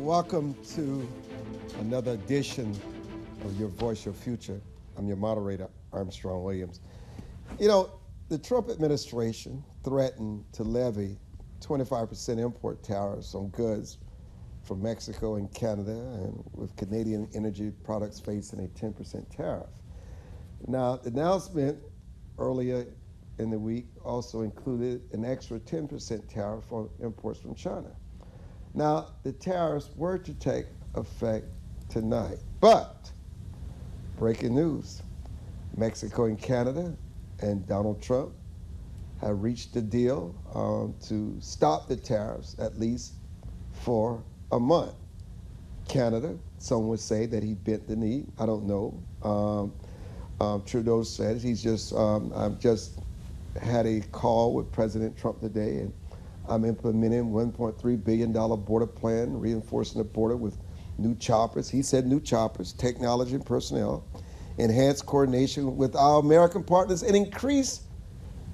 welcome to another edition of Your Voice, Your Future. I'm your moderator, Armstrong Williams. You know, the Trump administration threatened to levy 25% import tariffs on goods from Mexico and Canada, and with Canadian energy products facing a 10% tariff. Now, the announcement earlier in the week also included an extra 10% tariff on imports from China. Now, the tariffs were to take effect tonight, but breaking news, Mexico and Canada and Donald Trump have reached a deal to stop the tariffs at least for a month. Canada, some would say that he bent the knee. I don't know. Trudeau said he's just, I've just had a call with President Trump today, and I'm implementing $1.3 billion border plan, reinforcing the border with new choppers. He said new choppers, technology and personnel, enhanced coordination with our American partners, and increase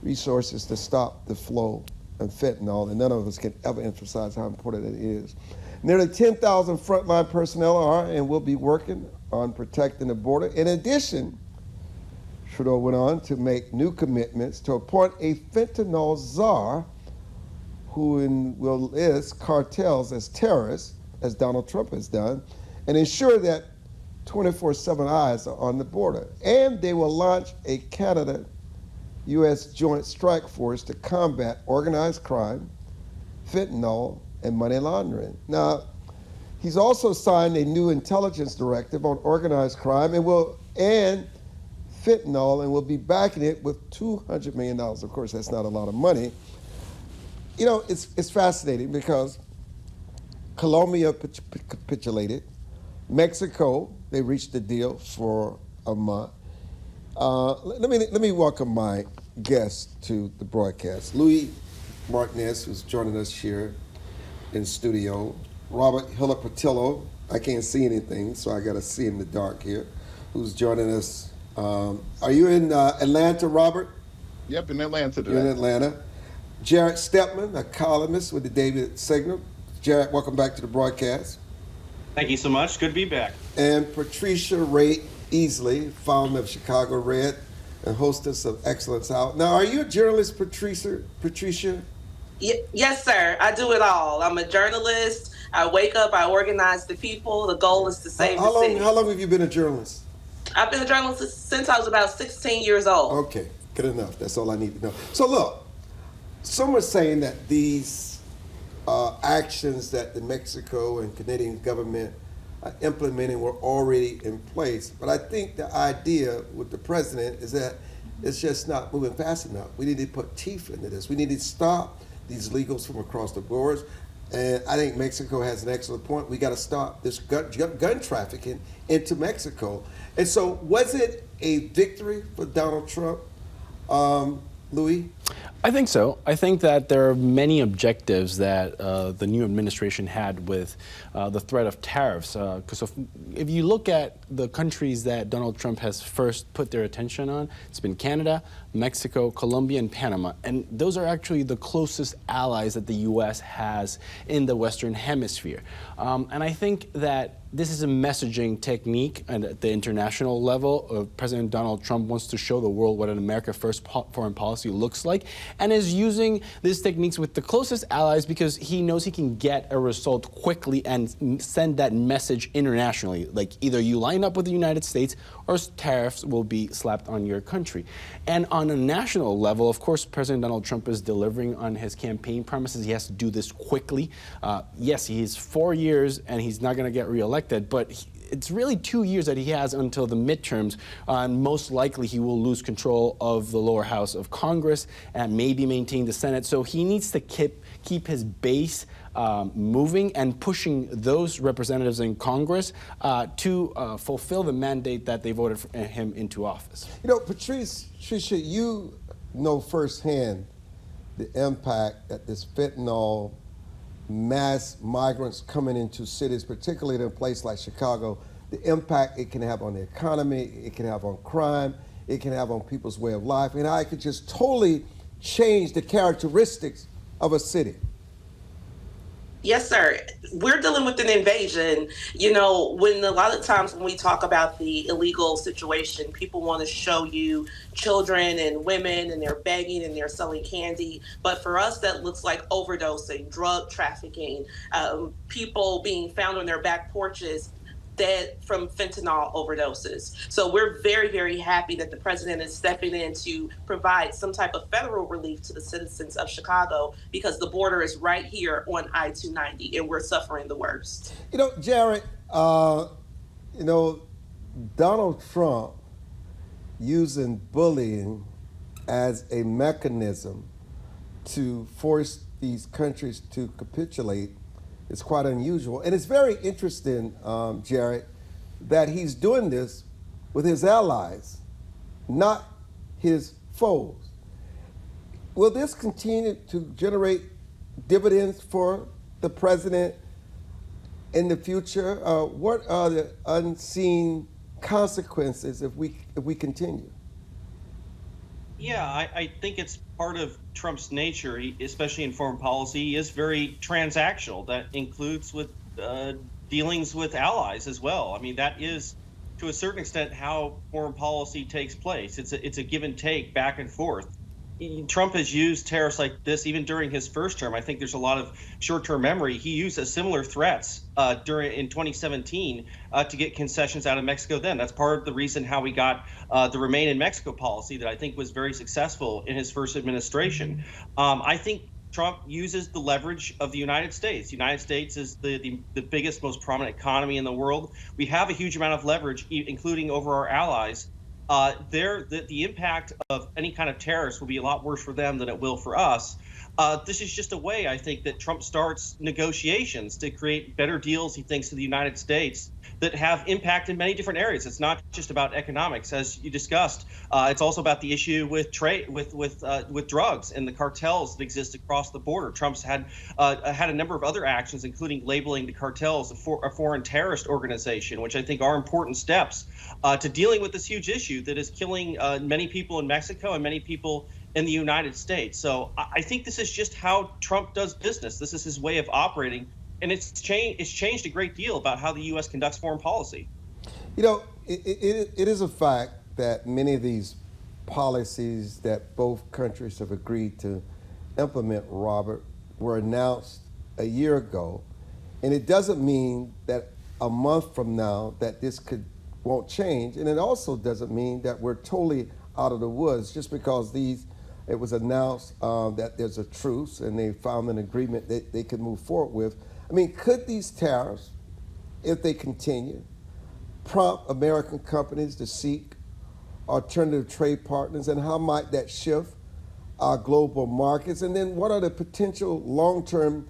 resources to stop the flow of fentanyl. And none of us can ever emphasize how important it is. Nearly 10,000 frontline personnel are and will be working on protecting the border. In addition, Trudeau went on to make new commitments to appoint a fentanyl czar who will list cartels as terrorists, as Donald Trump has done, and ensure that 24/7 eyes are on the border. And they will launch a Canada-U.S. joint strike force to combat organized crime, fentanyl, and money laundering. Now, he's also signed a new intelligence directive on organized crime and fentanyl, and will be backing it with $200 million. Of course, that's not a lot of money. You know, it's fascinating because Colombia capitulated. Mexico, they reached a deal for a month. Let me welcome my guest to the broadcast. Martinez, who's joining us here in studio. Robert Hillard Patillo, I can't see anything, so I got to see in the dark here, who's joining us. Are you in Atlanta, Robert? Yep, in Atlanta today. You're in Atlanta. Jarrett Stepman, a columnist with the Daily Signal. Jarrett, welcome back to the broadcast. Thank you so much. Good to be back. And Patricia Easley, founder of Chicago Red and hostess of Excellence Out. Now, are you a journalist, Patricia? Yes, sir. I do it all. I'm a journalist. I wake up, I organize the people. The goal is to save the city. How long have you been a journalist? I've been a journalist since I was about 16 years old. Okay, good enough. That's all I need to know. So look, some are saying that these actions that the Mexico and Canadian government are implementing were already in place. But I think the idea with the president is that it's just not moving fast enough. We need to put teeth into this. We need to stop these illegals from across the borders. And I think Mexico has an excellent point. We got to stop this gun trafficking into Mexico. And so was it a victory for Donald Trump, Louis? I think so. I think that there are many objectives that the new administration had with the threat of tariffs. Because if you look at the countries that Donald Trump has first put their attention on, it's been Canada, Mexico, Colombia, and Panama. And those are actually the closest allies that the U.S. has in the Western Hemisphere. And I think that this is a messaging technique at the international level. President Donald Trump wants to show the world what an America First foreign policy looks like, and is using these techniques with the closest allies because he knows he can get a result quickly and send that message internationally. Like, either you line up with the United States or tariffs will be slapped on your country. And on a national level, of course, President Donald Trump is delivering on his campaign promises. He has to do this quickly. Yes, he's 4 years and he's not going to get reelected, but it's really 2 years that he has until the midterms, and most likely he will lose control of the lower house of Congress and maybe maintain the Senate. So he needs to keep his base moving and pushing those representatives in Congress to fulfill the mandate that they voted for him into office. You know, Patricia, you know firsthand the impact that this fentanyl, mass migrants coming into cities, particularly in a place like Chicago, the impact it can have on the economy, it can have on crime, it can have on people's way of life, and how it could just totally change the characteristics of a city. Yes, sir. We're dealing with an invasion. You know, when a lot of times when we talk about the illegal situation, people want to show you children and women and they're begging and they're selling candy. But for us, that looks like overdosing, drug trafficking, people being found on their back porches dead from fentanyl overdoses. So we're very, very happy that the president is stepping in to provide some type of federal relief to the citizens of Chicago because the border is right here on I-290 and we're suffering the worst. You know, Jarrett, you know, Donald Trump using bullying as a mechanism to force these countries to capitulate is quite unusual. And it's very interesting, Jarrett, that he's doing this with his allies, not his foes. Will this continue to generate dividends for the president in the future? What are the unseen consequences if we continue? Yeah, I think it's part of Trump's nature, especially in foreign policy. He is very transactional. That includes with dealings with allies as well. I mean, that is, to a certain extent, how foreign policy takes place. It's a give and take, back and forth. Trump has used tariffs like this even during his first term. I think there's a lot of short-term memory. He used similar threats in 2017 to get concessions out of Mexico then. That's part of the reason how we got the Remain in Mexico policy that I think was very successful in his first administration. I think Trump uses the leverage of the United States. The United States is the biggest, most prominent economy in the world. We have a huge amount of leverage, including over our allies. The impact of any kind of tariffs will be a lot worse for them than it will for us. This is just a way, I think, that Trump starts negotiations to create better deals, he thinks, to the United States that have impact in many different areas. It's not just about economics, as you discussed. It's also about the issue with trade, with drugs and the cartels that exist across the border. Trump's had a number of other actions, including labeling the cartels a foreign terrorist organization, which I think are important steps to dealing with this huge issue that is killing many people in Mexico and many people in the United States. So I think this is just how Trump does business. This is his way of operating. And it's changed a great deal about how the U.S. conducts foreign policy. You know, it is a fact that many of these policies that both countries have agreed to implement, Robert, were announced a year ago. And it doesn't mean that a month from now that this won't change. And it also doesn't mean that we're totally out of the woods just because it was announced that there's a truce and they found an agreement that they could move forward with. I mean, could these tariffs, if they continue, prompt American companies to seek alternative trade partners, and how might that shift our global markets? And then what are the potential long-term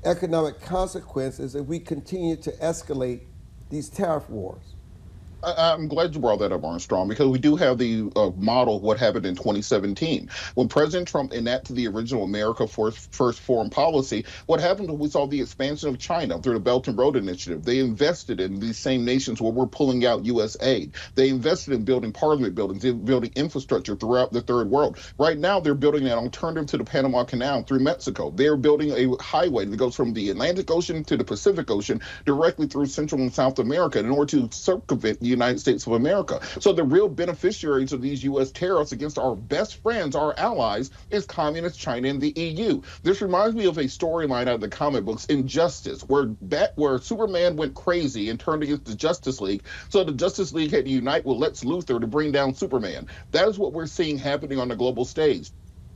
economic consequences if we continue to escalate these tariff wars? I'm glad you brought that up, Armstrong, because we do have the model of what happened in 2017. When President Trump enacted the original America First foreign policy, what happened was we saw the expansion of China through the Belt and Road Initiative. They invested in these same nations where we're pulling out U.S. aid. They invested in building parliament buildings, building infrastructure throughout the third world. Right now, they're building an alternative to the Panama Canal through Mexico. They're building a highway that goes from the Atlantic Ocean to the Pacific Ocean directly through Central and South America in order to circumvent the United States of America. So the real beneficiaries of these U.S. tariffs against our best friends, our allies, is Communist China and the EU. This reminds me of a storyline out of the comic books, Injustice, where Superman went crazy and turned against the Justice League. So the Justice League had to unite with Lex Luthor to bring down Superman. That is what we're seeing happening on the global stage.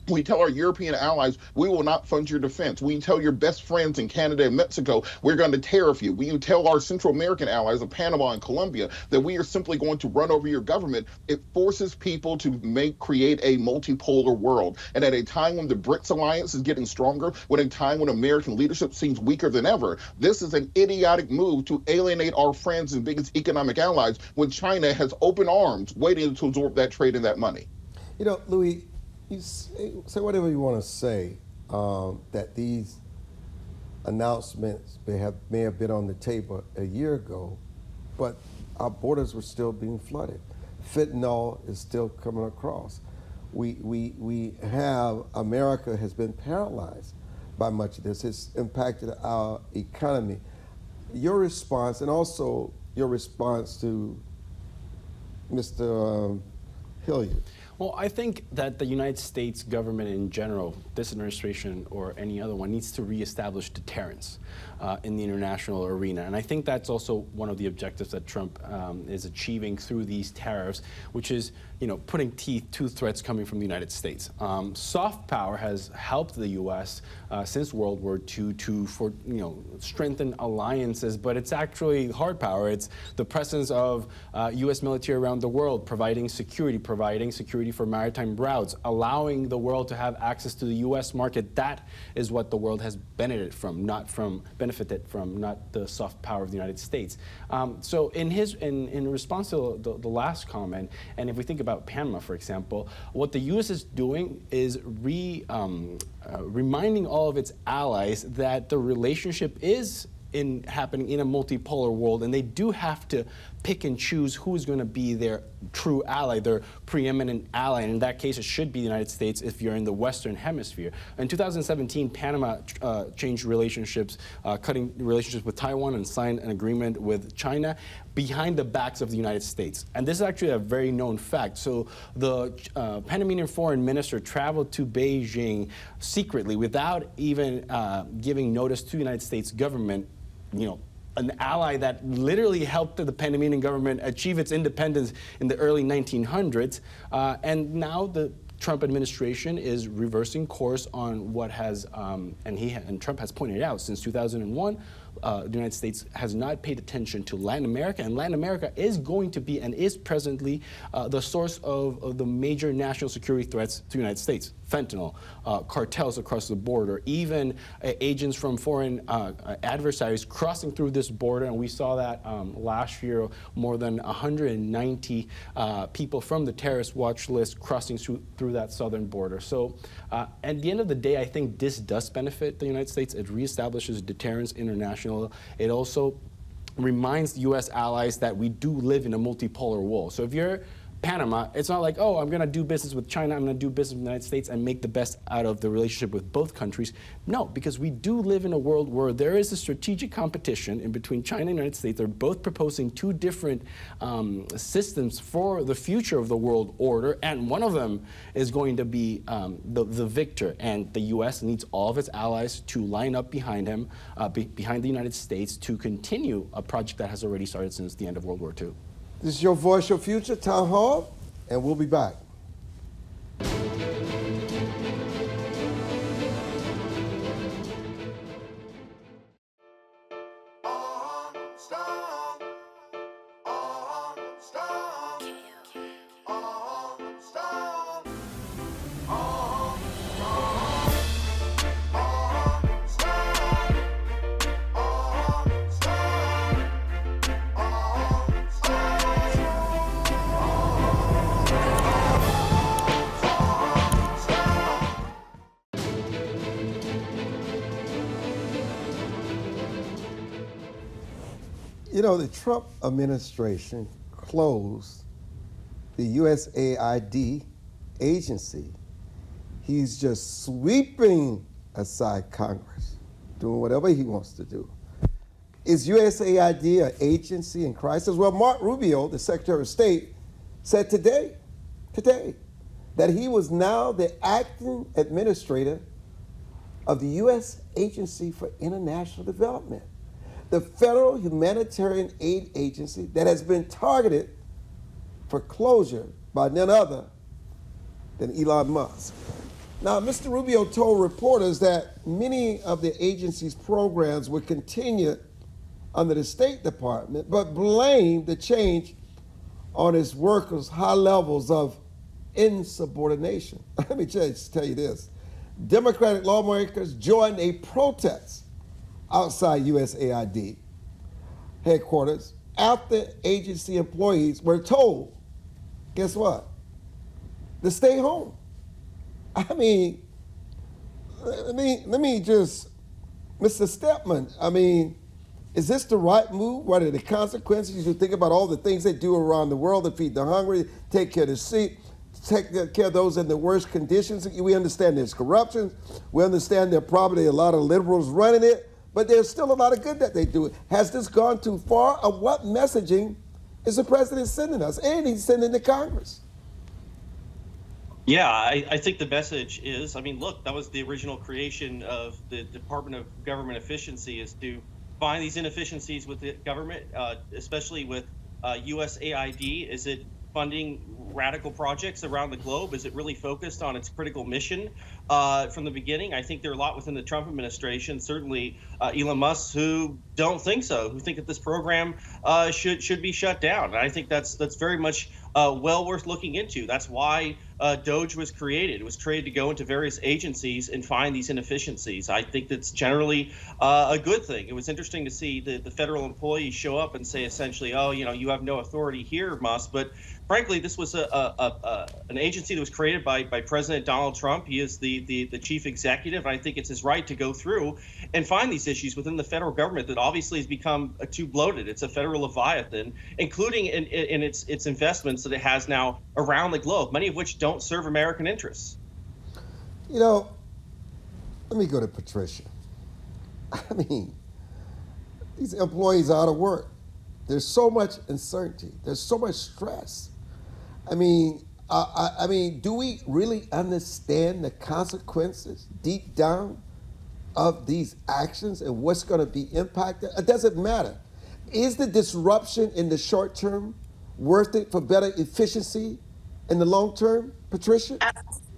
We tell our European allies, we will not fund your defense. We tell your best friends in Canada and Mexico, we're going to tariff you. We tell our Central American allies of Panama and Colombia that we are simply going to run over your government. It forces people to create a multipolar world. And at a time when the BRICS alliance is getting stronger, when a time when American leadership seems weaker than ever, this is an idiotic move to alienate our friends and biggest economic allies when China has open arms waiting to absorb that trade and that money. You know, Louis, you say whatever you want to say, that these announcements may have been on the table a year ago, but our borders were still being flooded. Fentanyl is still coming across. America has been paralyzed by much of this. It's impacted our economy. Your response, and also your response to Mr. Hillard. Well, I think that the United States government in general, this administration or any other one, needs to reestablish deterrence in the international arena. And I think that's also one of the objectives that Trump is achieving through these tariffs, which is, putting teeth to threats coming from the United States. Soft power has helped the U.S. Since World War II to strengthen alliances, but it's actually hard power. It's the presence of U.S. military around the world, providing security for maritime routes, allowing the world to have access to the U.S. market. That is what the world has benefited from, not the soft power of the United States. So in response to the last comment, and if we think about Panama, for example, what the U.S. is doing is reminding all of its allies that the relationship is happening in a multipolar world, and they do have to pick and choose who is going to be their true ally, their preeminent ally. And in that case, it should be the United States if you're in the Western Hemisphere. In 2017, Panama changed relationships, cutting relationships with Taiwan, and signed an agreement with China behind the backs of the United States. And this is actually a very known fact. So the Panamanian foreign minister traveled to Beijing secretly without even giving notice to the United States government, an ally that literally helped the Panamanian government achieve its independence in the early 1900s. And now the Trump administration is reversing course on what has, and Trump has pointed out since 2001, the United States has not paid attention to Latin America, and Latin America is going to be and is presently the source of the major national security threats to the United States. Fentanyl, cartels across the border, even agents from foreign adversaries crossing through this border, and we saw that last year, more than 190 people from the terrorist watch list crossing through that southern border. So at the end of the day, I think this does benefit the United States. It reestablishes deterrence international. It also reminds U.S. allies that we do live in a multipolar world. So if you're Panama, it's not like, oh, I'm going to do business with China, I'm going to do business with the United States and make the best out of the relationship with both countries. No, because we do live in a world where there is a strategic competition in between China and the United States. They're both proposing two different systems for the future of the world order, and one of them is going to be the victor. And the U.S. needs all of its allies to line up behind him, behind the United States, to continue a project that has already started since the end of World War II. This is Your Voice, Your Future, Town Hall, and we'll be back. The Trump administration closed the USAID agency. He's just sweeping aside Congress, doing whatever he wants to do. Is USAID an agency in crisis? Well, Mark Rubio, the Secretary of State, said today, that he was now the acting administrator of the U.S. Agency for International Development, the federal humanitarian aid agency that has been targeted for closure by none other than Elon Musk. Now, Mr. Rubio told reporters that many of the agency's programs would continue under the State Department, but blamed the change on its workers' high levels of insubordination. Let me just tell you this. Democratic lawmakers joined a protest outside USAID headquarters after agency employees were told, guess what? To stay home. I mean, let me just, Mr. Stepman, is this the right move? What are the consequences? You should think about all the things they do around the world to feed the hungry, take care of the sick, take care of those in the worst conditions. We understand there's corruption. We understand there are probably a lot of liberals running it, but there's still a lot of good that they do. Has this gone too far? Or what messaging is the president sending us? And he's sending to Congress. Yeah, I think the message is, I mean, look, that was the original creation of the Department of Government Efficiency, is to find these inefficiencies with the government, especially with USAID. Is it funding radical projects around the globe? Is it really focused on its critical mission from the beginning? I think there are a lot within the Trump administration, certainly Elon Musk, who don't think so, who think that this program should be shut down. And I think that's very much well worth looking into. That's why DOGE was created. It was created to go into various agencies and find these inefficiencies. I think that's generally a good thing. It was interesting to see the federal employees show up and say essentially, oh, you have no authority here, Musk. But frankly, this was an agency that was created by President Donald Trump. He is the chief executive. I think it's his right to go through and find these issues within the federal government that obviously has become too bloated. It's a federal leviathan, including in its investments that it has now around the globe, many of which don't serve American interests. Let me go to Patricia. I mean, these employees are out of work. There's so much uncertainty. There's so much stress. I mean, do we really understand the consequences deep down of these actions and what's going to be impacted? It doesn't matter. Is the disruption in the short term worth it for better efficiency in the long term, Patricia?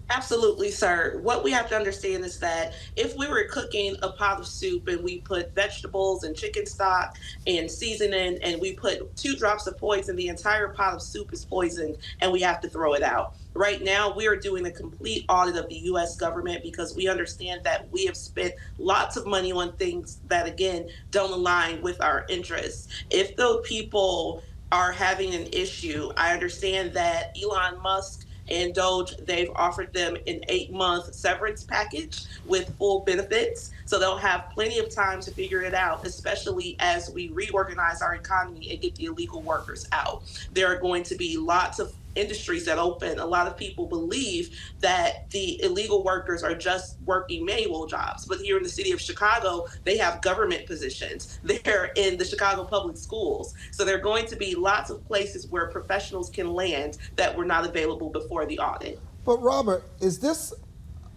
Absolutely, sir. What we have to understand is that if we were cooking a pot of soup and we put vegetables and chicken stock and seasoning and we put 2 drops of poison, the entire pot of soup is poisoned and we have to throw it out. Right now, we are doing a complete audit of the U.S. government because we understand that we have spent lots of money on things that, again, don't align with our interests. If those people are having an issue, I understand that Elon Musk and DOGE, they've offered them an 8-month severance package with full benefits. So they'll have plenty of time to figure it out, especially as we reorganize our economy and get the illegal workers out. There are going to be lots of industries that open. A lot of people believe that the illegal workers are just working manual jobs. But here in the city of Chicago, they have government positions. They're in the Chicago public schools. So there are going to be lots of places where professionals can land that were not available before the audit. But Robert, is this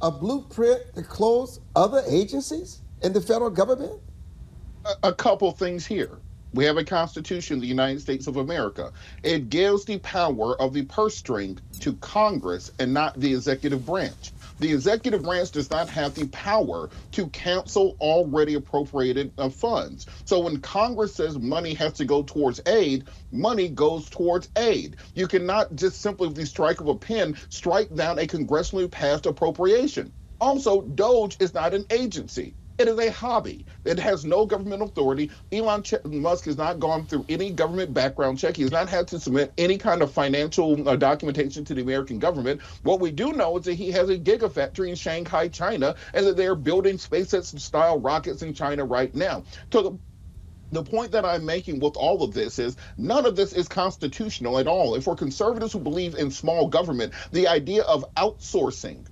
a blueprint to close other agencies in the federal government? A couple things here. We have a Constitution, the United States of America. It gives the power of the purse string to Congress and not the executive branch. The executive branch does not have the power to cancel already appropriated funds. So when Congress says money has to go towards aid, money goes towards aid. You cannot just simply, with the strike of a pen, strike down a congressionally passed appropriation. Also, DOGE is not an agency. It is a hobby. It has no governmental authority. Elon Musk has not gone through any government background check. He has not had to submit any kind of financial documentation to the American government. What we do know is that he has a gigafactory in Shanghai, China, and that they're building SpaceX-style rockets in China right now. So the point that I'm making with all of this is none of this is constitutional at all. And for conservatives who believe in small government, the idea of outsourcing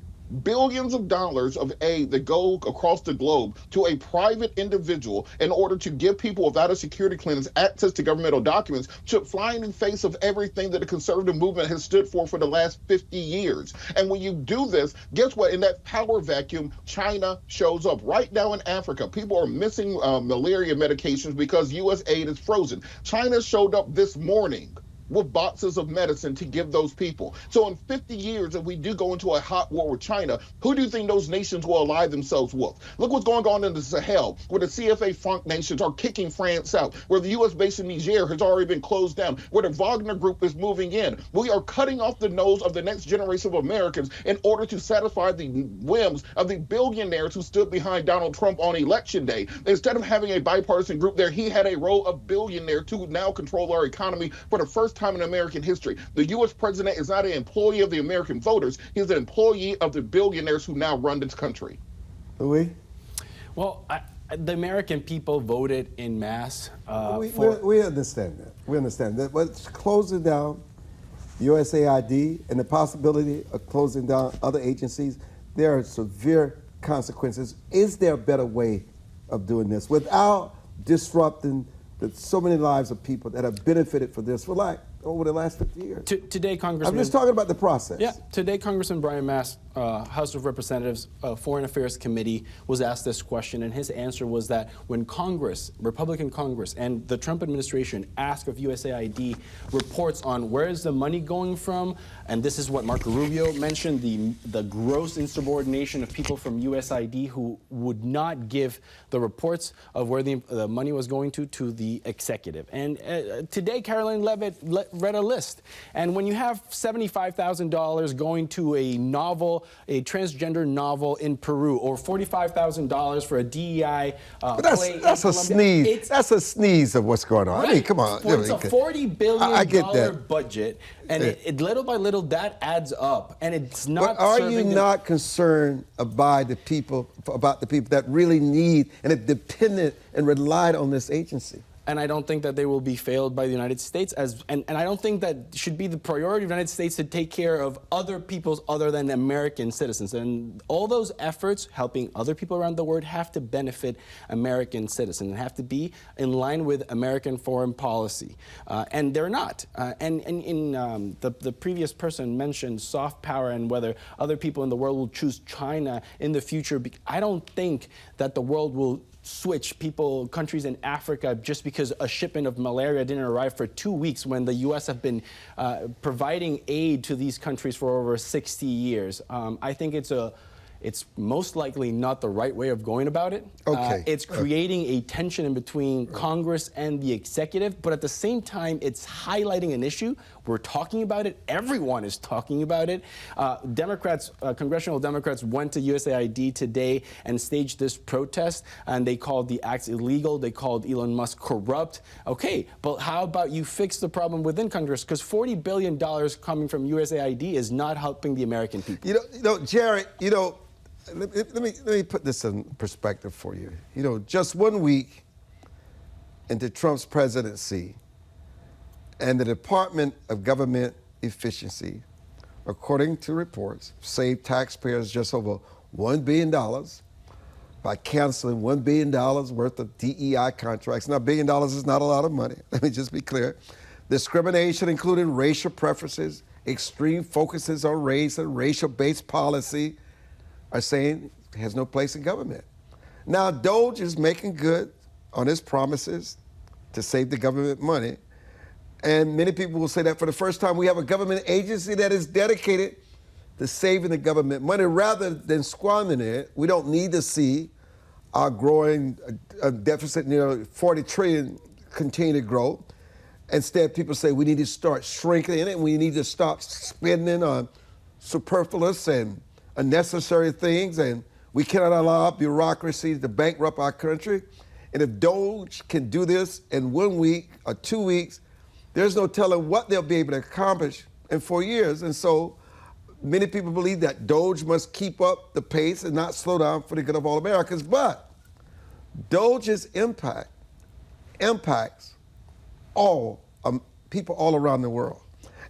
billions of dollars of aid that go across the globe to a private individual in order to give people without a security clearance access to governmental documents should fly in the face of everything that the conservative movement has stood for the last 50 years. And when you do this, guess what? In that power vacuum, China shows up. Right now in Africa, people are missing malaria medications because U.S. aid is frozen. China showed up this morning with boxes of medicine to give those people. So in 50 years, if we do go into a hot war with China, who do you think those nations will ally themselves with? Look what's going on in the Sahel, where the CFA FARC nations are kicking France out, where the U.S. base in Niger has already been closed down, where the Wagner Group is moving in. We are cutting off the nose of the next generation of Americans in order to satisfy the whims of the billionaires who stood behind Donald Trump on election day. Instead of having a bipartisan group there, he had a row of billionaires to now control our economy for the first time in American history. The U.S. president is not an employee of the American voters. He's an employee of the billionaires who now run this country. Louis? Well, the American people voted in masse we understand that. We understand that. But close it down. USAID and the possibility of closing down other agencies, there are severe consequences. Is there a better way of doing this without disrupting so many lives of people that have benefited from this for over the last 50 years? Today, Congressman. I'm just talking about the process. Yeah. Today, Congressman Brian Mast, House of Representatives Foreign Affairs Committee, was asked this question, and his answer was that when Congress, Republican Congress, and the Trump administration ask of USAID reports on where is the money going from, and this is what Marco Rubio mentioned, the gross insubordination of people from USAID who would not give the reports of where the money was going to the executive. And today, Caroline Levitt read a list. And when you have $75,000 going to a novel, a transgender novel in Peru, or $45,000 for a DEI play that's a sneeze. That's a sneeze of what's going on. Right. I mean, come on. It's a $40 billion budget, and little by little that adds up, and it's not. But are you not concerned about the people that really need and are dependent and relied on this agency? And I don't think that they will be failed by the United States, and I don't think that should be the priority of the United States to take care of other people's other than American citizens. And all those efforts helping other people around the world have to benefit American citizens and have to be in line with American foreign policy. And they're not. The previous person mentioned soft power and whether other people in the world will choose China in the future. I don't think that the world will switch countries in Africa just because a shipment of malaria didn't arrive for 2 weeks when the U.S. have been providing aid to these countries for over 60 years. I think it's most likely not the right way of going about it. Okay. It's creating a tension in between Congress and the executive, but at the same time, it's highlighting an issue. We're talking about it. Everyone is talking about it. Congressional Democrats went to USAID today and staged this protest, and they called the acts illegal. They called Elon Musk corrupt. Okay, but how about you fix the problem within Congress? Because $40 billion coming from USAID is not helping the American people. You know, Jarrett, let me put this in perspective for you. Just 1 week into Trump's presidency, and the Department of Government Efficiency, according to reports, saved taxpayers just over $1 billion by canceling $1 billion worth of DEI contracts. Now, $1 billion is not a lot of money. Let me just be clear. Discrimination, including racial preferences, extreme focuses on race and racial-based policy, are saying it has no place in government. Now, Doge is making good on his promises to save the government money. And many people will say that for the first time, we have a government agency that is dedicated to saving the government money rather than squandering it. We don't need to see our growing deficit near 40 trillion continue to grow. Instead, people say we need to start shrinking it. We need to stop spending on superfluous and unnecessary things, and we cannot allow bureaucracy to bankrupt our country. And if Doge can do this in 1 week or 2 weeks, there's no telling what they'll be able to accomplish in 4 years. And so many people believe that Doge must keep up the pace and not slow down for the good of all Americans. But Doge's impact impacts all people all around the world.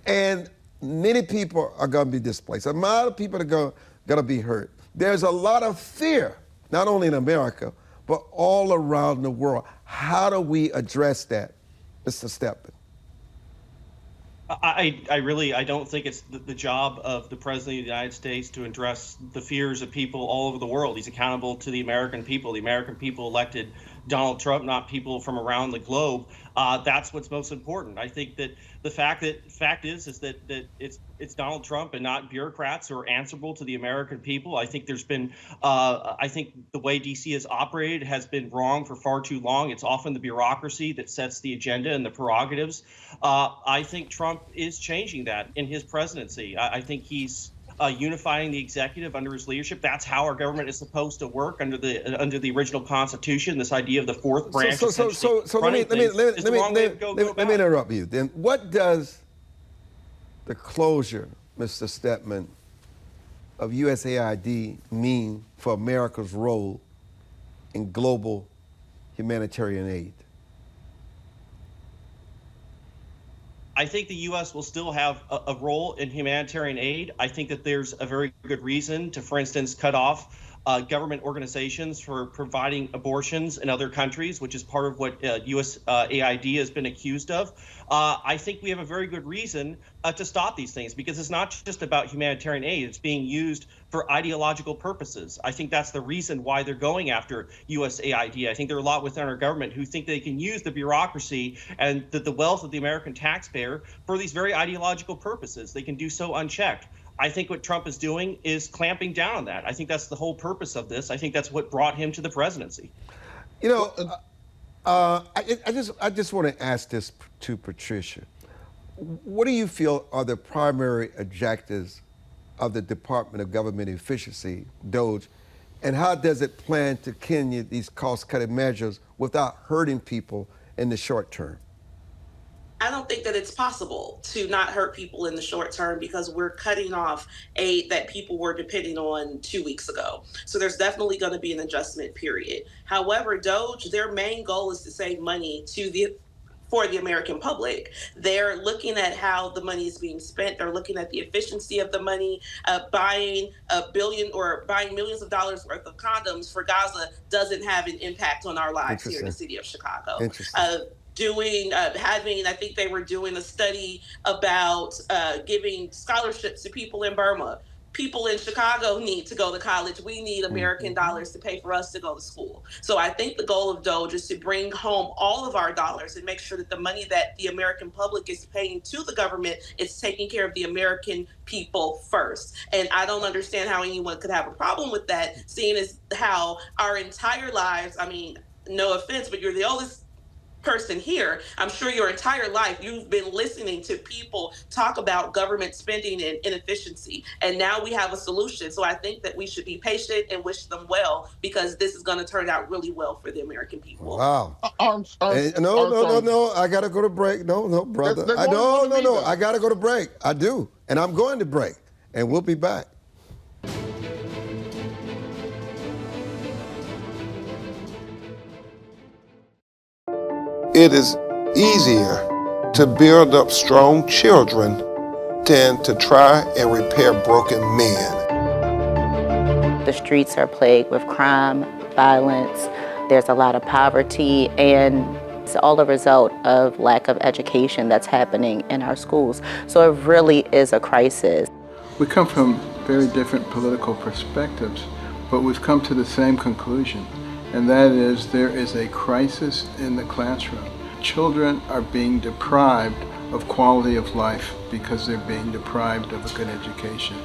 And many people are going to be displaced. A lot of people are going to be hurt. There's a lot of fear, not only in America, but all around the world. How do we address that, Mr. Stepman? I don't think it's the job of the President of the United States to address the fears of people all over the world. He's accountable to the American people. The American people elected Donald Trump, not people from around the globe. That's what's most important. I think that the fact is that it's Donald Trump and not bureaucrats who are answerable to the American people. I think there's been I think the way DC has operated has been wrong for far too long. It's often the bureaucracy that sets the agenda and the prerogatives. I think Trump is changing that in his presidency. I think he's unifying the executive under his leadership. That's how our government is supposed to work under the original Constitution. This idea of the fourth branch. So let me interrupt you. Then what does the closure, Mr. Stepman, of USAID mean for America's role in global humanitarian aid? I think the U.S. will still have a role in humanitarian aid. I think that there's a very good reason to, for instance, cut off government organizations for providing abortions in other countries, which is part of what USAID has been accused of. I think we have a very good reason to stop these things, because it's not just about humanitarian aid. It's being used for ideological purposes. I think that's the reason why they're going after USAID. I think there are a lot within our government who think they can use the bureaucracy and the wealth of the American taxpayer for these very ideological purposes. They can do so unchecked. I think what Trump is doing is clamping down on that. I think that's the whole purpose of this. I think that's what brought him to the presidency. You know, I just want to ask this to Patricia. What do you feel are the primary objectives of the Department of Government Efficiency, DOGE, and how does it plan to continue these cost-cutting measures without hurting people in the short term? I don't think that it's possible to not hurt people in the short term, because we're cutting off aid that people were depending on 2 weeks ago. So there's definitely going to be an adjustment period. However, DOGE, their main goal is to save money for the American public. They're looking at how the money is being spent. They're looking at the efficiency of the money. Buying buying millions of dollars worth of condoms for Gaza doesn't have an impact on our lives here in the city of Chicago. I think they were doing a study about giving scholarships to people in Burma. People in Chicago need to go to college. We need American dollars to pay for us to go to school. So I think the goal of DOGE is to bring home all of our dollars and make sure that the money that the American public is paying to the government is taking care of the American people first. And I don't understand how anyone could have a problem with that, seeing as how our entire lives, I mean, no offense, but you're the oldest person here. I'm sure your entire life you've been listening to people talk about government spending and inefficiency, and now we have a solution. So I think that we should be patient and wish them well, because this is going to turn out really well for the American people. Wow. No, I gotta go to break. No, brother. No, I gotta go to break. I do, and I'm going to break, and we'll be back. It is easier to build up strong children than to try and repair broken men. The streets are plagued with crime, violence. There's a lot of poverty, and it's all a result of lack of education that's happening in our schools. So it really is a crisis. We come from very different political perspectives, but we've come to the same conclusion. And that is, there is a crisis in the classroom. Children are being deprived of quality of life because they're being deprived of a good education.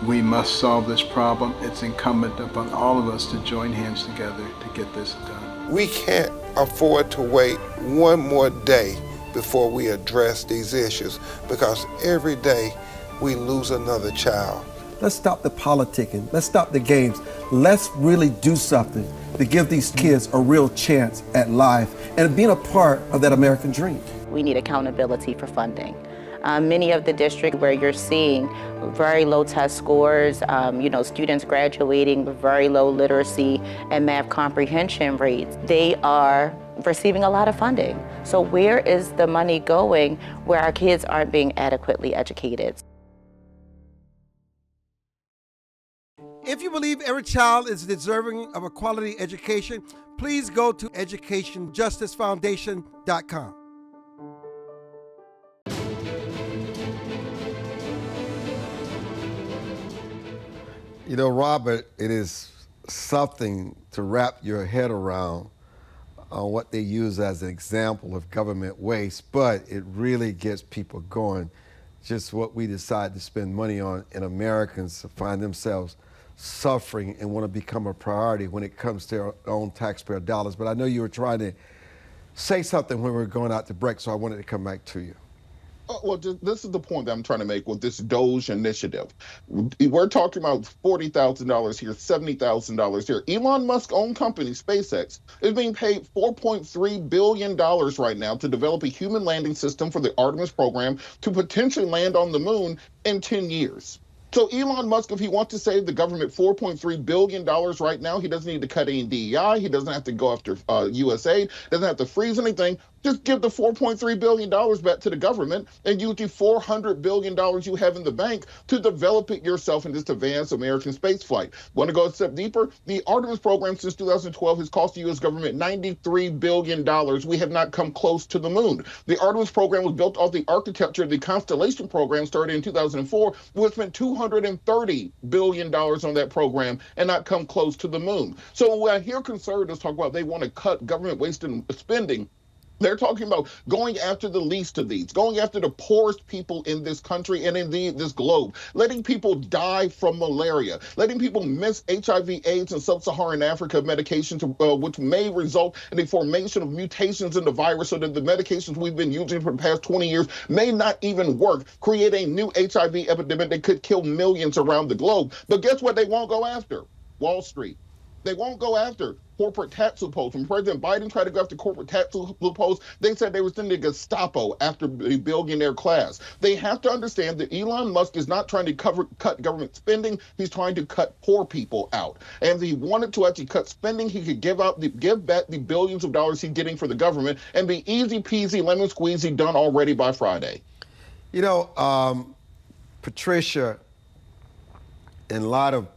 We must solve this problem. It's incumbent upon all of us to join hands together to get this done. We can't afford to wait one more day before we address these issues, because every day we lose another child. Let's stop the politicking. Let's stop the games. Let's really do something to give these kids a real chance at life and being a part of that American dream. We need accountability for funding. Many of the districts where you're seeing very low test scores, students graduating with very low literacy and math comprehension rates, they are receiving a lot of funding. So where is the money going where our kids aren't being adequately educated? If you believe every child is deserving of a quality education, please go to educationjusticefoundation.com. You know, Robert, it is something to wrap your head around on what they use as an example of government waste, but it really gets people going. Just what we decide to spend money on, and Americans find themselves suffering and want to become a priority when it comes to their own taxpayer dollars. But I know you were trying to say something when we were going out to break, so I wanted to come back to you. Well, this is the point that I'm trying to make with this DOGE initiative. We're talking about $40,000 here, $70,000 here. Elon Musk's own company, SpaceX, is being paid $4.3 billion right now to develop a human landing system for the Artemis program to potentially land on the moon in 10 years. So Elon Musk, if he wants to save the government $4.3 billion right now, he doesn't need to cut any DEI. He doesn't have to go after USAID, doesn't have to freeze anything. Just give the $4.3 billion back to the government and use the $400 billion you have in the bank to develop it yourself and just advance American spaceflight. Want to go a step deeper? The Artemis program since 2012 has cost the U.S. government $93 billion. We have not come close to the moon. The Artemis program was built off the architecture of the Constellation program started in 2004. We spent $230 billion on that program and not come close to the moon. So when I hear conservatives talk about they want to cut government wasted spending, they're talking about going after the least of these, going after the poorest people in this country and indeed this globe, letting people die from malaria, letting people miss HIV, AIDS, and sub-Saharan Africa medications, which may result in the formation of mutations in the virus so that the medications we've been using for the past 20 years may not even work, create a new HIV epidemic that could kill millions around the globe. But guess what they won't go after? Wall Street. They won't go after corporate tax loopholes. When President Biden tried to go after corporate tax loopholes, they said they were sending Gestapo after the billionaire class. They have to understand that Elon Musk is not trying to cut government spending. He's trying to cut poor people out. And if he wanted to actually cut spending, he could give back the billions of dollars he's getting for the government and be easy peasy, lemon squeezy, done already by Friday. You know, Patricia, in light of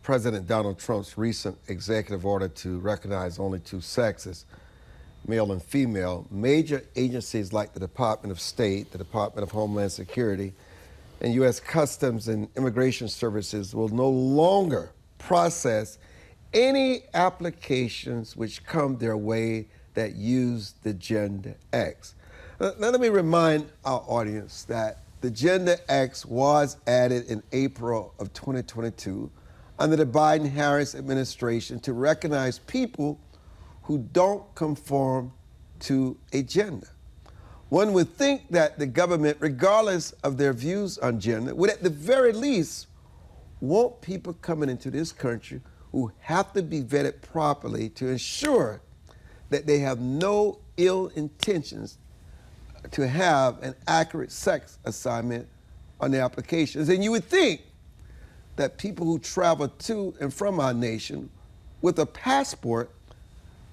President Donald Trump's recent executive order to recognize only two sexes, male and female, major agencies like the Department of State, the Department of Homeland Security, and U.S. Customs and Immigration Services will no longer process any applications which come their way that use the gender X. Now, let me remind our audience that the gender X was added in April of 2022 under the Biden-Harris administration to recognize people who don't conform to a gender. One would think that the government, regardless of their views on gender, would at the very least want people coming into this country who have to be vetted properly to ensure that they have no ill intentions to have an accurate sex assignment on the applications. And you would think that people who travel to and from our nation with a passport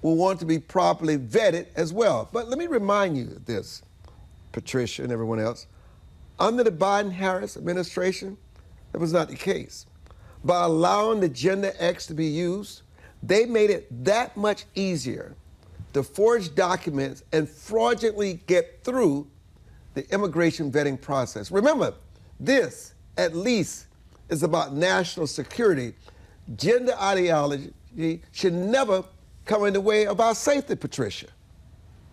will want to be properly vetted as well. But let me remind you of this, Patricia and everyone else. Under the Biden-Harris administration, that was not the case. By allowing the gender X to be used, they made it that much easier to forge documents and fraudulently get through the immigration vetting process. Remember, this, at least, is about national security. Gender ideology should never come in the way of our safety, Patricia.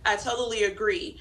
I totally agree.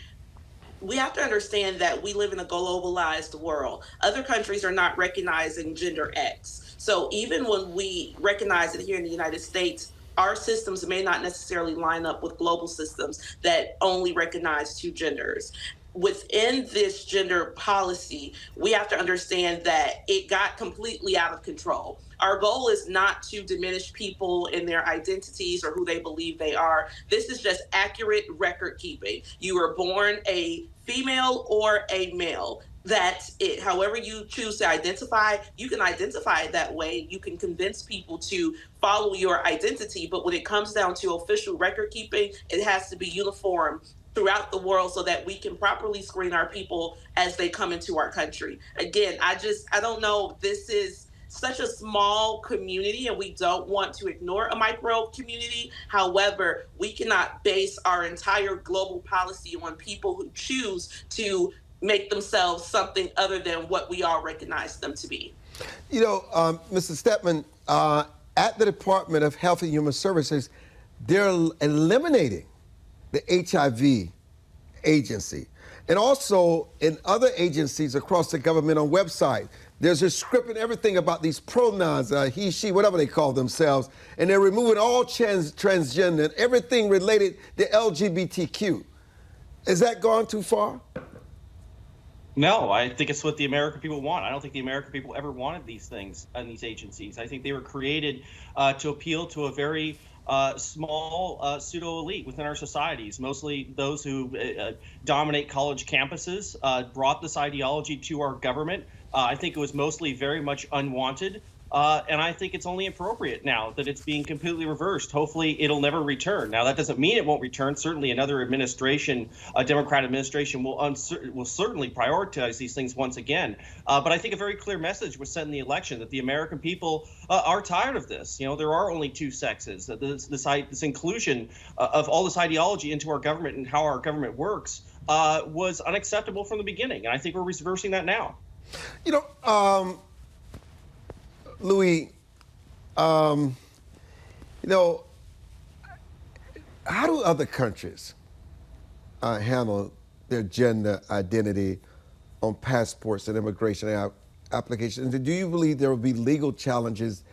We have to understand that we live in a globalized world. Other countries are not recognizing gender X. So even when we recognize it here in the United States, our systems may not necessarily line up with global systems that only recognize two genders. Within this gender policy, we have to understand that it got completely out of control. Our goal is not to diminish people in their identities or who they believe they are. This is just accurate record keeping. You were born a female or a male. That's it. However you choose to identify, you can identify it that way. You can convince people to follow your identity. But when it comes down to official record keeping, it has to be uniform throughout the world so that we can properly screen our people as they come into our country. Again, I don't know, this is such a small community and we don't want to ignore a micro community. However, we cannot base our entire global policy on people who choose to make themselves something other than what we all recognize them to be. You know, Mr. Stepman, at the Department of Health and Human Services, they're eliminating the HIV agency. And also in other agencies across the government on website, there's a script and everything about these pronouns, he, she, whatever they call themselves, and they're removing all transgender and everything related to LGBTQ. Is that gone too far? No, I think it's what the American people want. I don't think the American people ever wanted these things and these agencies. I think they were created to appeal to a very small pseudo-elite within our societies, mostly those who dominate college campuses, brought this ideology to our government. I think it was mostly very much unwanted. And I think it's only appropriate now that it's being completely reversed. Hopefully, it'll never return. Now, that doesn't mean it won't return. Certainly, another administration, a Democrat administration, will certainly prioritize these things once again. But I think a very clear message was sent in the election that the American people are tired of this. You know, there are only two sexes. This inclusion of all this ideology into our government and how our government works was unacceptable from the beginning. And I think we're reversing that now. You know, Louis, you know, how do other countries handle their gender identity on passports and immigration applications? And do you believe there will be legal challenges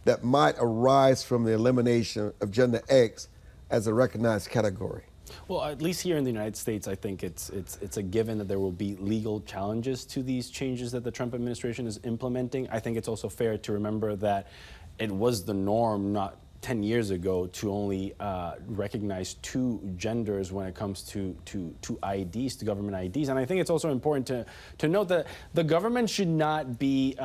that might arise from the elimination of gender X as a recognized category? Well, at least here in the United States, I think it's a given that there will be legal challenges to these changes that the Trump administration is implementing. I think it's also fair to remember that it was the norm not 10 years ago to only recognize two genders when it comes to IDs, to government IDs. And I think it's also important to note that the government should not be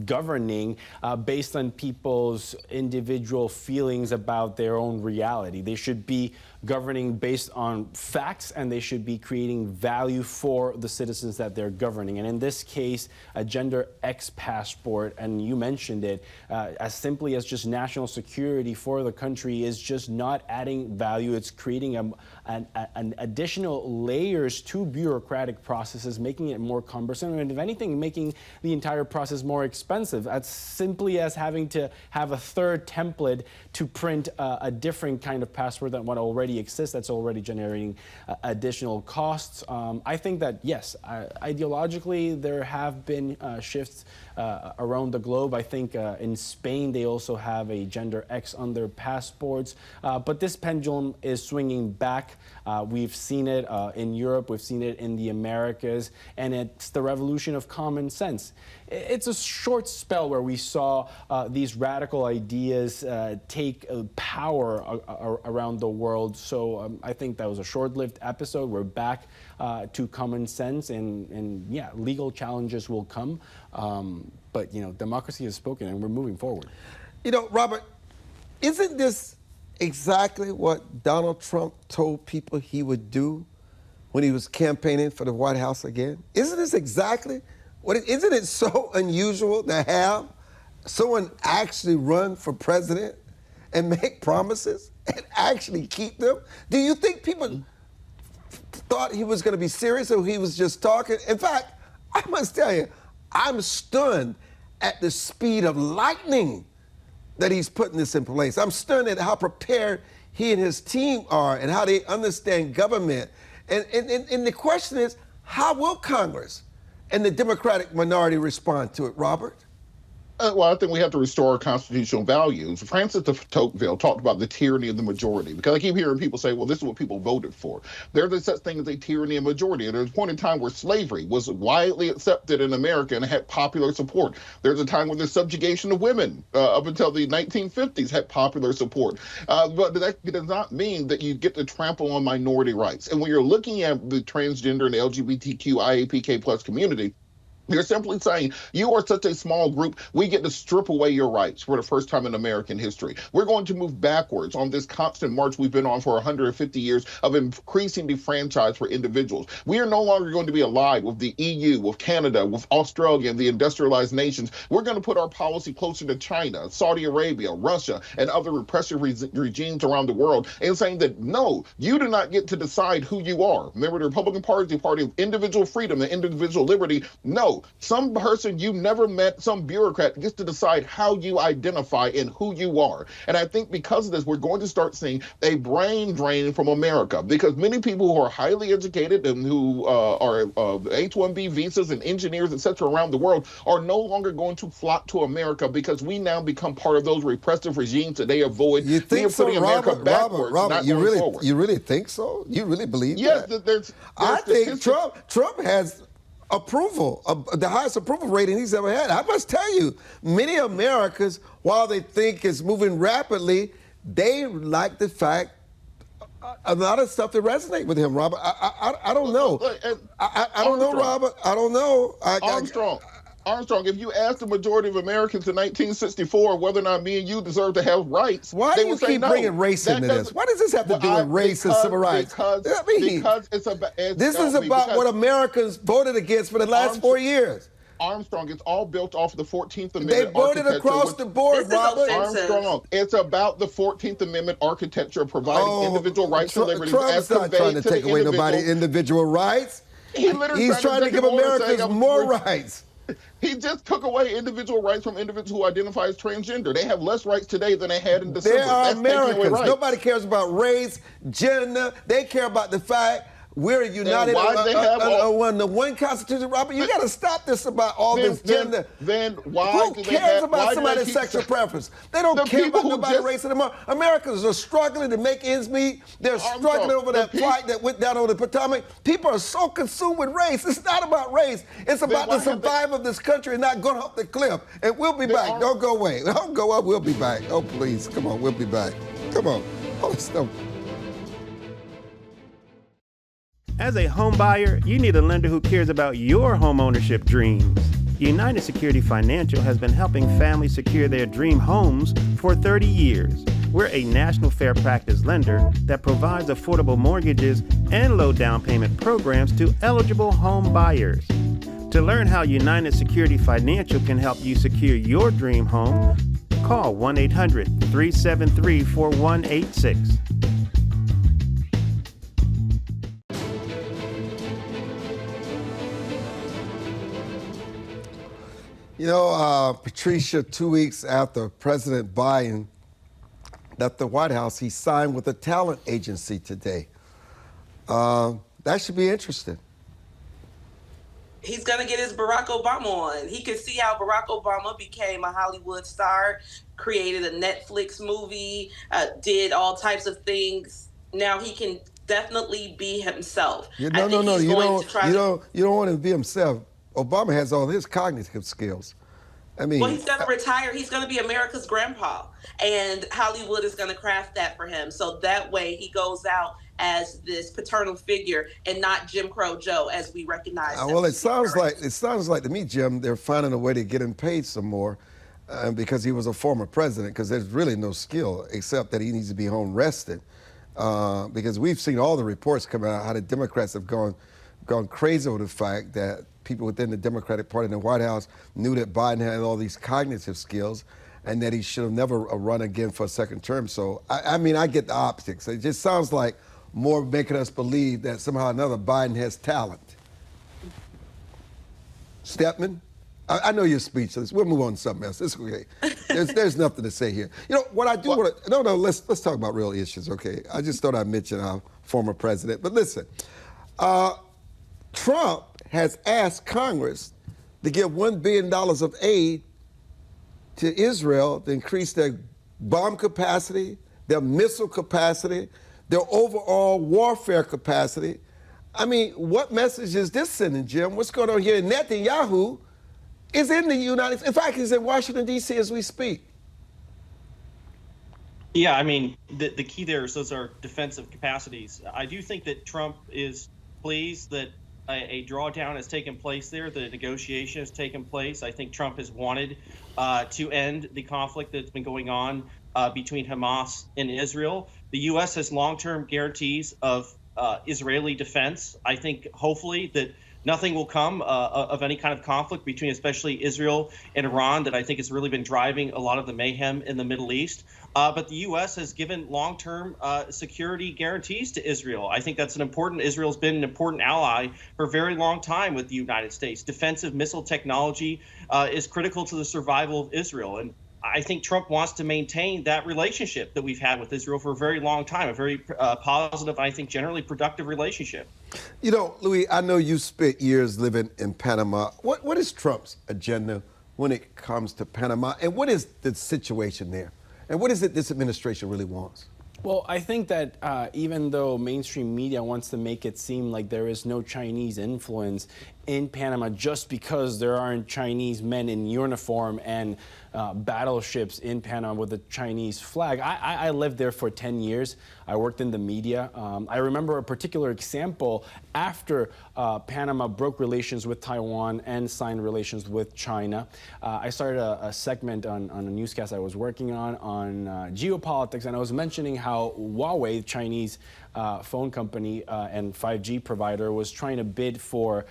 governing based on people's individual feelings about their own reality. They should be governing based on facts, and they should be creating value for the citizens that they're governing. And in this case, a gender X passport, and you mentioned it, as simply as just national security for the country, is just not adding value. It's creating an additional layers to bureaucratic processes, making it more cumbersome, and if anything, making the entire process more expensive. As simply as having to have a third template to print a different kind of passport than what already exists, that's already generating additional costs. I think that, yes, ideologically, there have been shifts around the globe. I think in Spain, they also have a gender X on their passports. But this pendulum is swinging back. We've seen it in Europe, we've seen it in the Americas, and it's the revolution of common sense. It's a short spell where we saw these radical ideas take power around the world. So I think that was a short-lived episode. We're back to common sense, and yeah, legal challenges will come. But, you know, democracy has spoken, and we're moving forward. You know, Robert, isn't this exactly what Donald Trump told people he would do when he was campaigning for the White House again? Isn't this exactly what isn't it so unusual to have someone actually run for president and make promises and actually keep them? Do you think people thought he was going to be serious or he was just talking? In fact, I must tell you, I'm stunned at the speed of lightning that he's putting this in place. I'm stunned at how prepared he and his team are and how they understand government. And the question is, how will Congress and the Democratic minority respond to it, Robert? Well, I think we have to restore our constitutional values. Francis de Tocqueville talked about the tyranny of the majority, because I keep hearing people say, well, this is what people voted for. There's a such thing as a tyranny of majority. And there's a point in time where slavery was widely accepted in America and had popular support. There's a time when the subjugation of women up until the 1950s had popular support. But that does not mean that you get to trample on minority rights. And when you're looking at the transgender and LGBTQ IAPK plus community, you're simply saying, you are such a small group, we get to strip away your rights for the first time in American history. We're going to move backwards on this constant march we've been on for 150 years of increasing the franchise for individuals. We are no longer going to be allied with the EU, with Canada, with Australia, and the industrialized nations. We're going to put our policy closer to China, Saudi Arabia, Russia, and other repressive regimes around the world, and saying that, no, you do not get to decide who you are. Remember, the Republican Party is the party of individual freedom and individual liberty. No, some person you never met, some bureaucrat, gets to decide how you identify and who you are. And I think because of this, we're going to start seeing a brain drain from America, because many people who are highly educated and who are H-1B visas and engineers, etc., around the world are no longer going to flock to America, because we now become part of those repressive regimes that they avoid. You think so, America Robert? backwards, Robert, you really think so? You really believe that? Yes, there's I think Trump has approval, the highest approval rating he's ever had. I must tell you, many Americans, while they think it's moving rapidly, they like the fact a lot of stuff that resonate with him, Robert. I don't know. I don't know, Robert. I don't know. Armstrong. Armstrong, if you ask the majority of Americans in 1964 whether or not me and you deserve to have rights, why they do you would say keep no. bringing race into this? What does this have to do with race and civil rights? Because it's about. This is about what Americans voted against for the last 4 years. Armstrong, it's all built off of the 14th Amendment. They voted across the board, Robert. Armstrong, it's about the 14th Amendment architecture, providing individual rights and liberties. Trump's not trying to take away nobody's individual rights. He's trying to give Americans more rights. He just took away individual rights from individuals who identify as transgender. They have less rights today than they had in December. They are Americans. Nobody cares about race, gender. They care about the fact we're united on the one Constitution. Robert, you got to stop this about all this gender. Then why? Who cares about somebody's sexual preference? They don't care about nobody's race anymore. Americans are struggling to make ends meet. They're struggling over that flight that went down over the Potomac. People are so consumed with race. It's not about race. It's about the survival of this country and not going off the cliff. And we'll be back. Don't go away. Don't go up. We'll be back. Oh, please. Come on. We'll be back. Come on. All this stuff. As a home buyer, you need a lender who cares about your home ownership dreams. United Security Financial has been helping families secure their dream homes for 30 years. We're a national fair practice lender that provides affordable mortgages and low down payment programs to eligible home buyers. To learn how United Security Financial can help you secure your dream home, call 1-800-373-4186. You know, Patricia, 2 weeks after President Biden left the White House, he signed with a talent agency today. That should be interesting. He's going to get his Barack Obama on. He could see how Barack Obama became a Hollywood star, created a Netflix movie, did all types of things. Now he can definitely be himself. You don't want him to be himself. Obama has all his cognitive skills. I mean, well, he's going to retire. He's going to be America's grandpa, and Hollywood is going to craft that for him. So that way he goes out as this paternal figure and not Jim Crow Joe as we recognize him. Well, it sounds like to me, Jim, they're finding a way to get him paid some more because he was a former president, because there's really no skill except that he needs to be home rested. Because we've seen all the reports come out how the Democrats have gone crazy over the fact that people within the Democratic Party in the White House knew that Biden had all these cognitive skills and that he should have never run again for a second term. So, I mean, I get the optics. It just sounds like more making us believe that somehow or another Biden has talent. Stepman, I know you're speechless. We'll move on to something else. It's okay. There's nothing to say here. You know, what I do want to, no, let's talk about real issues, okay? I just thought I'd mention our former president. But listen, Trump has asked Congress to give $1 billion of aid to Israel to increase their bomb capacity, their missile capacity, their overall warfare capacity. I mean, what message is this sending, Jim? What's going on here? Netanyahu is in the United States. In fact, he's in Washington, D.C. as we speak. Yeah, I mean, the key there is those are defensive capacities. I do think that Trump is pleased that a drawdown has taken place there, the negotiation has taken place. I think Trump has wanted to end the conflict that's been going on between Hamas and Israel. The U.S. has long-term guarantees of Israeli defense. I think hopefully that nothing will come of any kind of conflict between especially Israel and Iran that I think has really been driving a lot of the mayhem in the Middle East. But the U.S. has given long-term security guarantees to Israel. I think that's Israel's been an important ally for a very long time with the United States. Defensive missile technology is critical to the survival of Israel. And I think Trump wants to maintain that relationship that we've had with Israel for a very long time, a very positive, I think, generally productive relationship. You know, Louis, I know you spent years living in Panama. What is Trump's agenda when it comes to Panama? And what is the situation there? And what is it this administration really wants? Well, I think that even though mainstream media wants to make it seem like there is no Chinese influence in Panama just because there aren't Chinese men in uniform and battleships in Panama with a Chinese flag. I lived there for 10 years. I worked in the media. I remember a particular example after Panama broke relations with Taiwan and signed relations with China. I started a segment on a newscast I was working on geopolitics, and I was mentioning how Huawei, Chinese phone company and 5G provider, was trying to bid for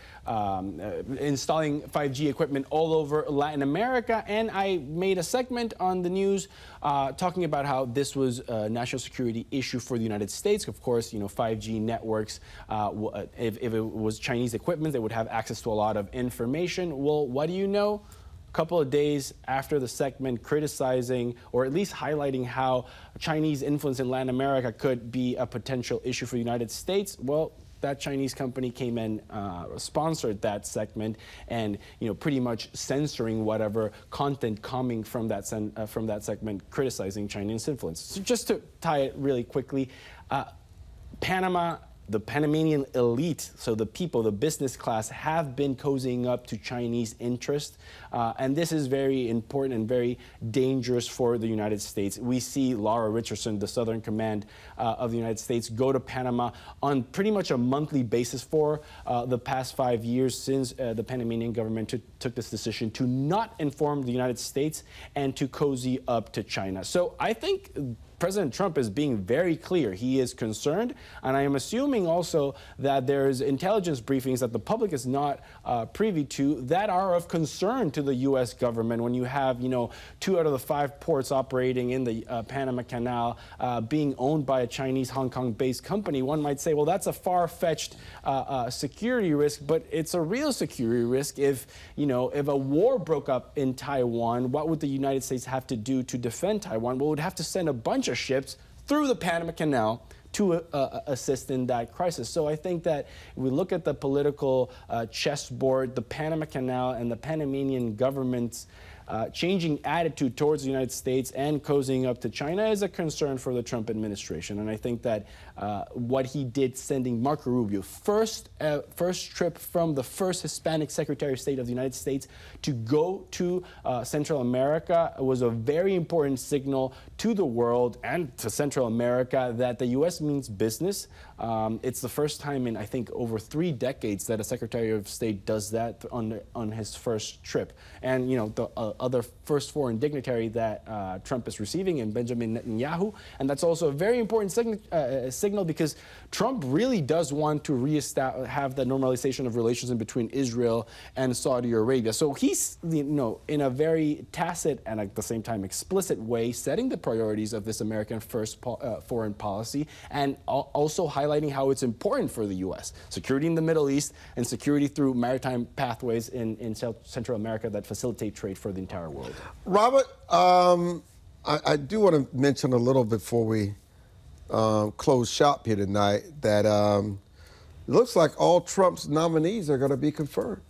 installing 5G equipment all over Latin America, and I made a segment on the news talking about how this was a national security issue for the United States. Of course, 5G networks, if it was Chinese equipment, they would have access to a lot of information. Well, what do you know? A couple of days after the segment criticizing or at least highlighting how Chinese influence in Latin America could be a potential issue for the United States, well, that Chinese company came and sponsored that segment, and pretty much censoring whatever content coming from that segment criticizing Chinese influence. So just to tie it really quickly, Panama, the Panamanian elite, so the people, the business class, have been cozying up to Chinese interest. And this is very important and very dangerous for the United States. We see Laura Richardson, the Southern Command of the United States, go to Panama on pretty much a monthly basis for the past 5 years since the Panamanian government took this decision to not inform the United States and to cozy up to China. So I think President Trump is being very clear. He is concerned, and I am assuming also that there's intelligence briefings that the public is not privy to that are of concern to the U.S. government. When you have, 2 out of the 5 ports operating in the Panama Canal being owned by a Chinese Hong Kong-based company, one might say, well, that's a far-fetched security risk, but it's a real security risk. If a war broke up in Taiwan, what would the United States have to do to defend Taiwan? Well, we'd have to send a bunch of ships through the Panama Canal to assist in that crisis. So I think that if we look at the political chessboard, the Panama Canal and the Panamanian government's changing attitude towards the United States and cozying up to China is a concern for the Trump administration. And I think that what he did, sending Marco Rubio, first trip from the first Hispanic Secretary of State of the United States to go to Central America, was a very important signal to the world and to Central America that the U.S. means business. It's the first time in, I think, over 3 decades that a Secretary of State does that on his first trip. And, the other first foreign dignitary that Trump is receiving, in Benjamin Netanyahu. And that's also a very important signal because Trump really does want to have the normalization of relations in between Israel and Saudi Arabia. So he's, in a very tacit and at the same time explicit way, setting the priorities of this American first foreign policy, and also highlighting how it's important for the U.S. security in the Middle East and security through maritime pathways in Central America that facilitate trade for the entire world. Robert, I do want to mention a little before we close shop here tonight that it looks like all Trump's nominees are going to be confirmed.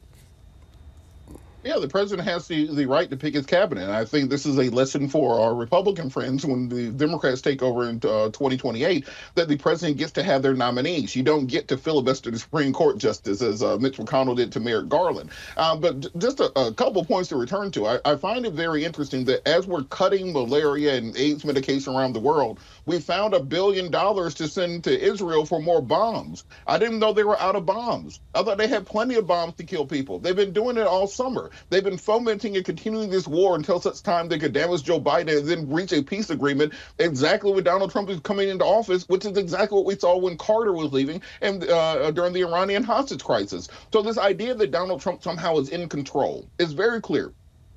Yeah, the president has the right to pick his cabinet. And I think this is a lesson for our Republican friends when the Democrats take over in 2028, that the president gets to have their nominees. You don't get to filibuster the Supreme Court justice as Mitch McConnell did to Merrick Garland. But just a couple points to return to. I find it very interesting that as we're cutting malaria and AIDS medication around the world, we found $1 billion to send to Israel for more bombs. I didn't know they were out of bombs. I thought they had plenty of bombs to kill people. They've been doing it all summer. They've been fomenting and continuing this war until such time they could damage Joe Biden and then reach a peace agreement exactly when Donald Trump is coming into office, which is exactly what we saw when Carter was leaving and during the Iranian hostage crisis. So this idea that Donald Trump somehow is in control is very clear.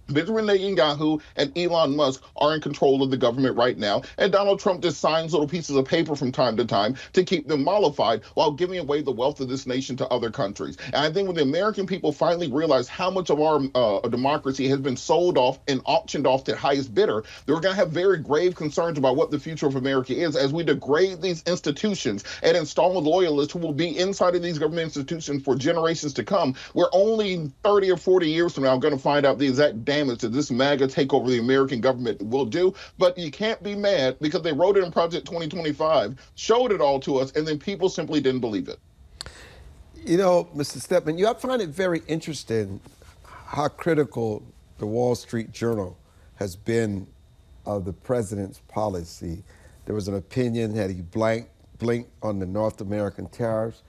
Benjamin Netanyahu and Elon Musk are in control of the government right now, and Donald Trump just signs little pieces of paper from time to time to keep them mollified while giving away the wealth of this nation to other countries. And I think when the American people finally realize how much of our democracy has been sold off and auctioned off to the highest bidder, they're going to have very grave concerns about what the future of America is as we degrade these institutions and install loyalists who will be inside of these government institutions for generations to come. We're only 30 or 40 years from now going to find out the exact damage that this MAGA takeover of the American government will do. But you can't be mad because they wrote it in Project 2025, showed it all to us, and then people simply didn't believe it. You know, Mr. Stepman, I find it very interesting how critical the Wall Street Journal has been of the president's policy. There was an opinion that he blinked on the North American tariffs.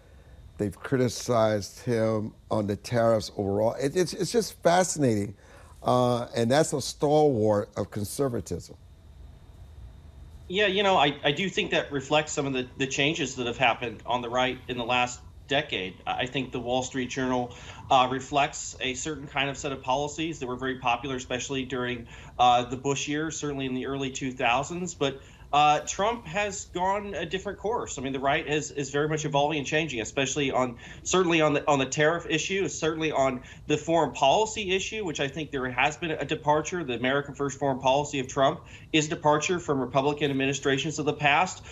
They've criticized him on the tariffs overall. It's just fascinating, and that's a stalwart of conservatism. Yeah, you know, I do think that reflects some of the changes that have happened on the right in the last decade. I think the Wall Street Journal reflects a certain kind of set of policies that were very popular, especially during the Bush years, certainly in the early 2000s. But Trump has gone a different course. I mean, the right is very much evolving and changing, especially certainly on the tariff issue, certainly on the foreign policy issue, which I think there has been a departure. The American first foreign policy of Trump is a departure from Republican administrations of the past.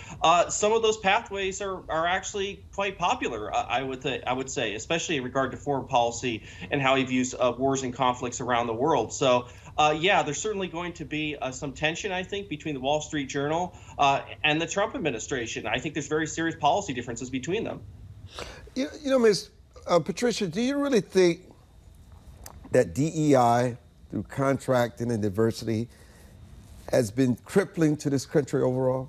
Some of those pathways are actually quite popular, I would say, especially in regard to foreign policy and how he views wars and conflicts around the world. So. Yeah, there's certainly going to be some tension, I think, between the Wall Street Journal and the Trump administration. I think there's very serious policy differences between them. You know, Ms. Patricia, do you really think that DEI, through contracting and diversity, has been crippling to this country overall?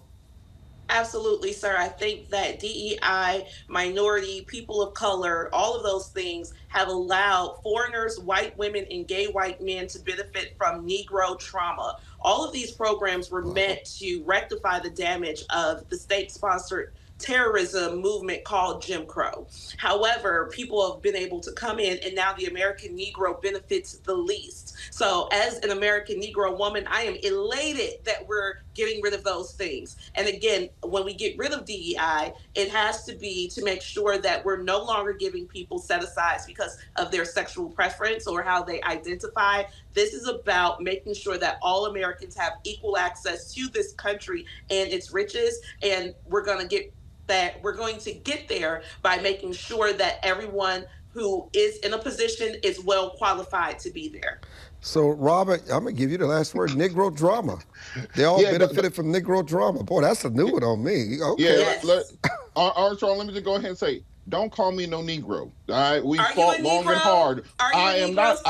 Absolutely, sir. I think that DEI, minority, people of color, all of those things have allowed foreigners, white women, and gay white men to benefit from Negro trauma. All of these programs were meant to rectify the damage of the state-sponsored terrorism movement called Jim Crow. However, people have been able to come in, and now the American Negro benefits the least. So as an American Negro woman, I am elated that we're getting rid of those things. And again, when we get rid of DEI, it has to be to make sure that we're no longer giving people set-asides because of their sexual preference or how they identify. This is about making sure that all Americans have equal access to this country and its riches, and we're going to get there by making sure that everyone who is in a position is well qualified to be there. So, Robert, I'm going to give you the last word, Negro drama. They all benefited from Negro drama. Boy, that's a new one on me. Okay. Yeah, Armstrong, let me just go ahead and say, don't call me no Negro. We fought long and hard. I am not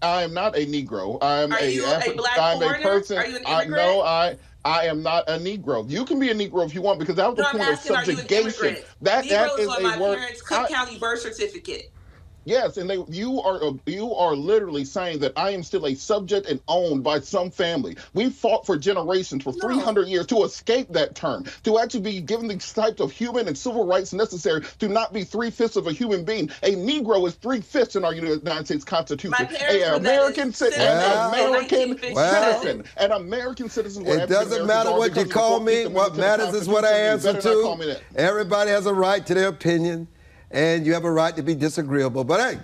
a Negro. I'm a black person. Are you an immigrant? I am not a Negro. You can be a Negro if you want, because that was the point of subjugation. That is on my parents' Cook County birth certificate. Yes, and you are literally saying that I am still a subject and owned by some family. We fought for generations, for 300 years, to escape that term, to actually be given the types of human and civil rights necessary to not be 3/5 of a human being. A Negro is 3/5 in our United States Constitution. An American citizen. An American citizen. It doesn't matter what you call me. What matters is what I answer to. Everybody has a right to their opinion. And you have a right to be disagreeable. But hey,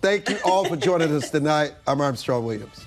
thank you all for joining us tonight. I'm Armstrong Williams.